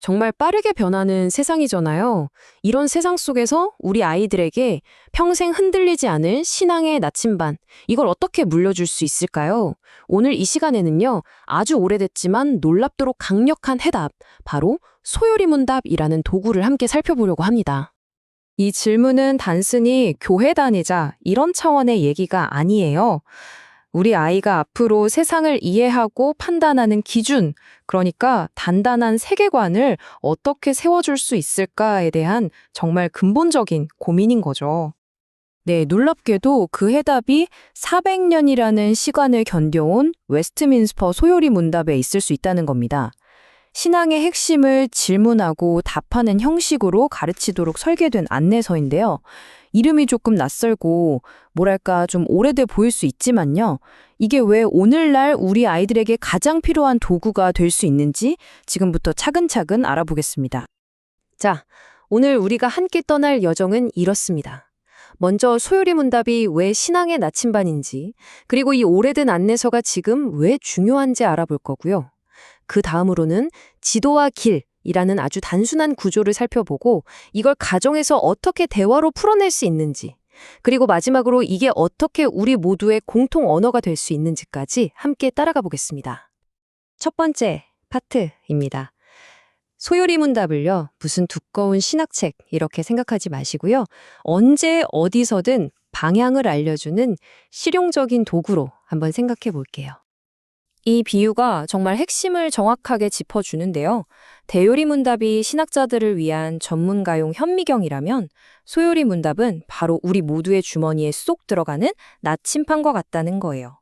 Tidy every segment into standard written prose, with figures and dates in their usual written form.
정말 빠르게 변하는 세상이잖아요. 이런 세상 속에서 우리 아이들에게 평생 흔들리지 않을 신앙의 나침반, 이걸 어떻게 물려줄 수 있을까요? 오늘 이 시간에는요, 아주 오래됐지만 놀랍도록 강력한 해답, 바로 소요리문답이라는 도구를 함께 살펴보려고 합니다. 이 질문은 단순히 교회 다니자 이런 차원의 얘기가 아니에요. 우리 아이가 앞으로 세상을 이해하고 판단하는 기준, 그러니까 단단한 세계관을 어떻게 세워줄 수 있을까에 대한 정말 근본적인 고민인 거죠. 네, 놀랍게도 그 해답이 400년이라는 시간을 견뎌온 웨스트민스터 소요리 문답에 있을 수 있다는 겁니다. 신앙의 핵심을 질문하고 답하는 형식으로 가르치도록 설계된 안내서인데요. 이름이 조금 낯설고 뭐랄까 좀 오래돼 보일 수 있지만요. 이게 왜 오늘날 우리 아이들에게 가장 필요한 도구가 될 수 있는지 지금부터 차근차근 알아보겠습니다. 자, 오늘 우리가 함께 떠날 여정은 이렇습니다. 먼저 소요리 문답이 왜 신앙의 나침반인지, 그리고 이 오래된 안내서가 지금 왜 중요한지 알아볼 거고요. 그 다음으로는 지도와 길이라는 아주 단순한 구조를 살펴보고 이걸 가정에서 어떻게 대화로 풀어낼 수 있는지, 그리고 마지막으로 이게 어떻게 우리 모두의 공통 언어가 될 수 있는지까지 함께 따라가 보겠습니다. 첫 번째 파트입니다. 소요리 문답을요, 무슨 두꺼운 신학책 이렇게 생각하지 마시고요. 언제 어디서든 방향을 알려주는 실용적인 도구로 한번 생각해 볼게요. 이 비유가 정말 핵심을 정확하게 짚어주는데요. 대요리 문답이 신학자들을 위한 전문가용 현미경이라면 소요리 문답은 바로 우리 모두의 주머니에 쏙 들어가는 나침판과 같다는 거예요.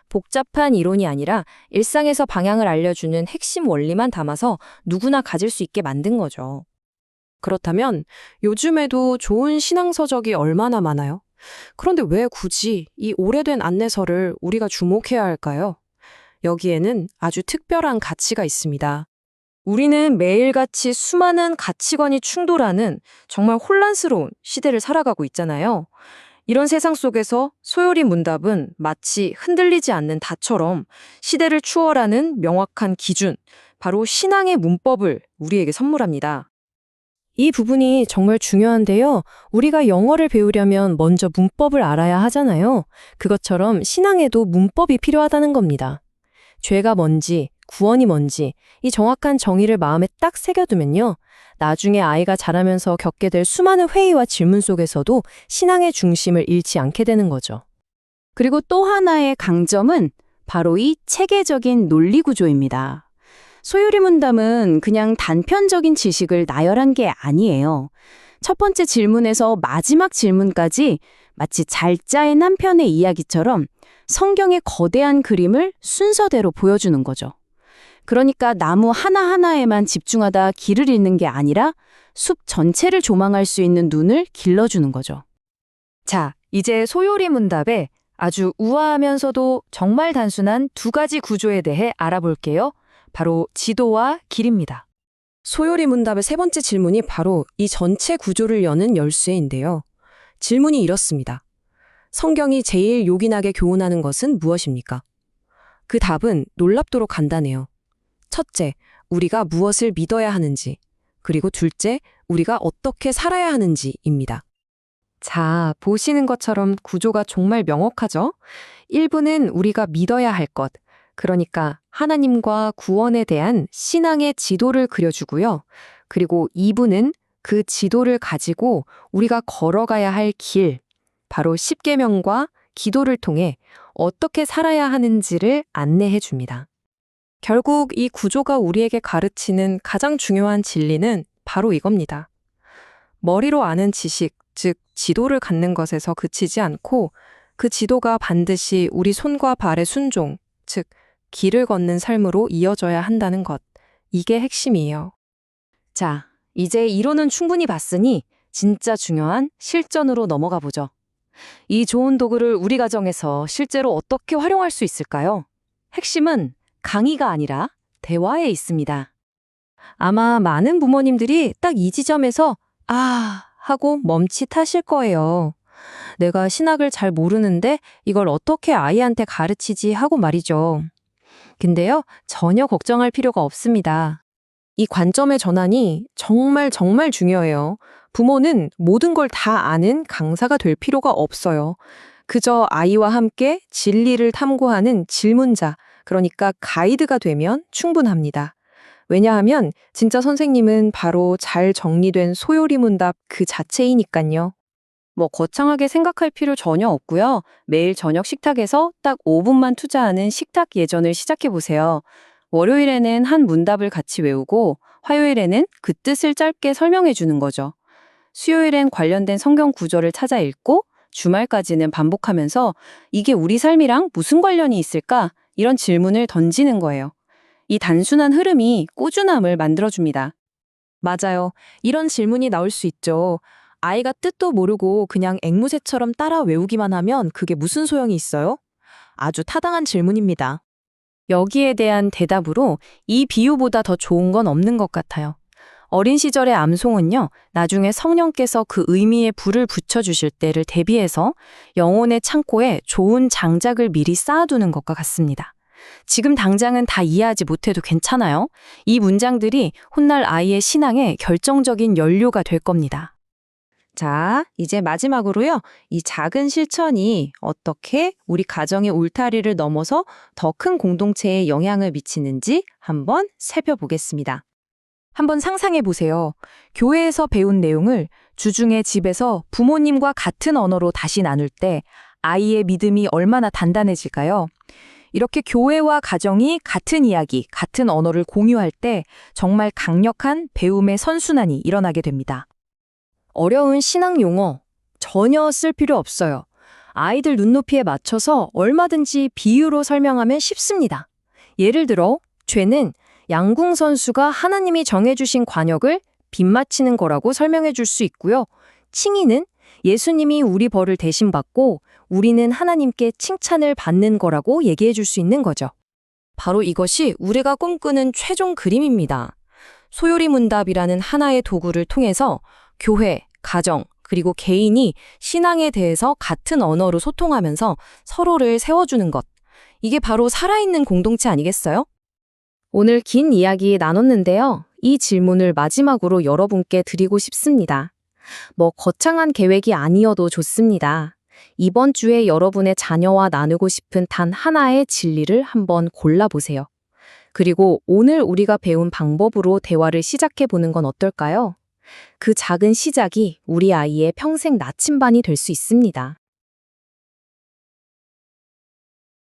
복잡한 이론이 아니라 일상에서 방향을 알려주는 핵심 원리만 담아서 누구나 가질 수 있게 만든 거죠. 그렇다면 요즘에도 좋은 신앙서적이 얼마나 많아요? 그런데 왜 굳이 이 오래된 안내서를 우리가 주목해야 할까요? 여기에는 아주 특별한 가치가 있습니다. 우리는 매일같이 수많은 가치관이 충돌하는 정말 혼란스러운 시대를 살아가고 있잖아요. 이런 세상 속에서 소요리 문답은 마치 흔들리지 않는 닷처럼 시대를 추월하는 명확한 기준, 바로 신앙의 문법을 우리에게 선물합니다. 이 부분이 정말 중요한데요. 우리가 영어를 배우려면 먼저 문법을 알아야 하잖아요. 그것처럼 신앙에도 문법이 필요하다는 겁니다. 죄가 뭔지, 구원이 뭔지, 이 정확한 정의를 마음에 딱 새겨두면요. 나중에 아이가 자라면서 겪게 될 수많은 회의와 질문 속에서도 신앙의 중심을 잃지 않게 되는 거죠. 그리고 또 하나의 강점은 바로 이 체계적인 논리 구조입니다. 소요리 문답은 그냥 단편적인 지식을 나열한 게 아니에요. 첫 번째 질문에서 마지막 질문까지 마치 잘 짜인 한 편의 이야기처럼 성경의 거대한 그림을 순서대로 보여주는 거죠. 그러니까 나무 하나하나에만 집중하다 길을 잃는 게 아니라 숲 전체를 조망할 수 있는 눈을 길러주는 거죠. 자, 이제 소요리 문답의 아주 우아하면서도 정말 단순한 두 가지 구조에 대해 알아볼게요. 바로 지도와 길입니다. 소요리 문답의 세 번째 질문이 바로 이 전체 구조를 여는 열쇠인데요. 질문이 이렇습니다. 성경이 제일 요긴하게 교훈하는 것은 무엇입니까? 그 답은 놀랍도록 간단해요. 첫째, 우리가 무엇을 믿어야 하는지, 그리고 둘째, 우리가 어떻게 살아야 하는지입니다. 자, 보시는 것처럼 구조가 정말 명확하죠? 1부는 우리가 믿어야 할 것, 그러니까 하나님과 구원에 대한 신앙의 지도를 그려주고요. 그리고 2부는 그 지도를 가지고 우리가 걸어가야 할 길, 바로 십계명과 기도를 통해 어떻게 살아야 하는지를 안내해 줍니다. 결국 이 구조가 우리에게 가르치는 가장 중요한 진리는 바로 이겁니다. 머리로 아는 지식, 즉 지도를 갖는 것에서 그치지 않고 그 지도가 반드시 우리 손과 발의 순종, 즉 길을 걷는 삶으로 이어져야 한다는 것. 이게 핵심이에요. 자, 이제 이론은 충분히 봤으니 진짜 중요한 실전으로 넘어가 보죠. 이 좋은 도구를 우리 가정에서 실제로 어떻게 활용할 수 있을까요? 핵심은 강의가 아니라 대화에 있습니다. 아마 많은 부모님들이 딱 이 지점에서 하고 멈칫하실 거예요. 내가 신학을 잘 모르는데 이걸 어떻게 아이한테 가르치지 하고 말이죠. 근데요, 전혀 걱정할 필요가 없습니다. 이 관점의 전환이 정말 정말 중요해요. 부모는 모든 걸 다 아는 강사가 될 필요가 없어요. 그저 아이와 함께 진리를 탐구하는 질문자, 그러니까 가이드가 되면 충분합니다. 왜냐하면 진짜 선생님은 바로 잘 정리된 소요리 문답 그 자체이니까요. 뭐 거창하게 생각할 필요 전혀 없고요. 매일 저녁 식탁에서 딱 5분만 투자하는 식탁 예전을 시작해 보세요. 월요일에는 한 문답을 같이 외우고 화요일에는 그 뜻을 짧게 설명해 주는 거죠. 수요일엔 관련된 성경 구절을 찾아 읽고 주말까지는 반복하면서 이게 우리 삶이랑 무슨 관련이 있을까? 이런 질문을 던지는 거예요. 이 단순한 흐름이 꾸준함을 만들어줍니다. 맞아요. 이런 질문이 나올 수 있죠. 아이가 뜻도 모르고 그냥 앵무새처럼 따라 외우기만 하면 그게 무슨 소용이 있어요? 아주 타당한 질문입니다. 여기에 대한 대답으로 이 비유보다 더 좋은 건 없는 것 같아요. 어린 시절의 암송은요, 나중에 성령께서 그 의미에 불을 붙여주실 때를 대비해서 영혼의 창고에 좋은 장작을 미리 쌓아두는 것과 같습니다. 지금 당장은 다 이해하지 못해도 괜찮아요. 이 문장들이 훗날 아이의 신앙에 결정적인 연료가 될 겁니다. 자, 이제 마지막으로요. 이 작은 실천이 어떻게 우리 가정의 울타리를 넘어서 더 큰 공동체에 영향을 미치는지 한번 살펴보겠습니다. 한번 상상해 보세요. 교회에서 배운 내용을 주중에 집에서 부모님과 같은 언어로 다시 나눌 때 아이의 믿음이 얼마나 단단해질까요? 이렇게 교회와 가정이 같은 이야기, 같은 언어를 공유할 때 정말 강력한 배움의 선순환이 일어나게 됩니다. 어려운 신앙 용어 전혀 쓸 필요 없어요. 아이들 눈높이에 맞춰서 얼마든지 비유로 설명하면 쉽습니다. 예를 들어, 죄는 양궁 선수가 하나님이 정해주신 관역을 빗맞히는 거라고 설명해 줄 수 있고요. 칭의는 예수님이 우리 벌을 대신 받고 우리는 하나님께 칭찬을 받는 거라고 얘기해 줄 수 있는 거죠. 바로 이것이 우리가 꿈꾸는 최종 그림입니다. 소요리 문답이라는 하나의 도구를 통해서 교회, 가정, 그리고 개인이 신앙에 대해서 같은 언어로 소통하면서 서로를 세워주는 것. 이게 바로 살아있는 공동체 아니겠어요? 오늘 긴 이야기 나눴는데요. 이 질문을 마지막으로 여러분께 드리고 싶습니다. 뭐 거창한 계획이 아니어도 좋습니다. 이번 주에 여러분의 자녀와 나누고 싶은 단 하나의 진리를 한번 골라보세요. 그리고 오늘 우리가 배운 방법으로 대화를 시작해보는 건 어떨까요? 그 작은 시작이 우리 아이의 평생 나침반이 될 수 있습니다.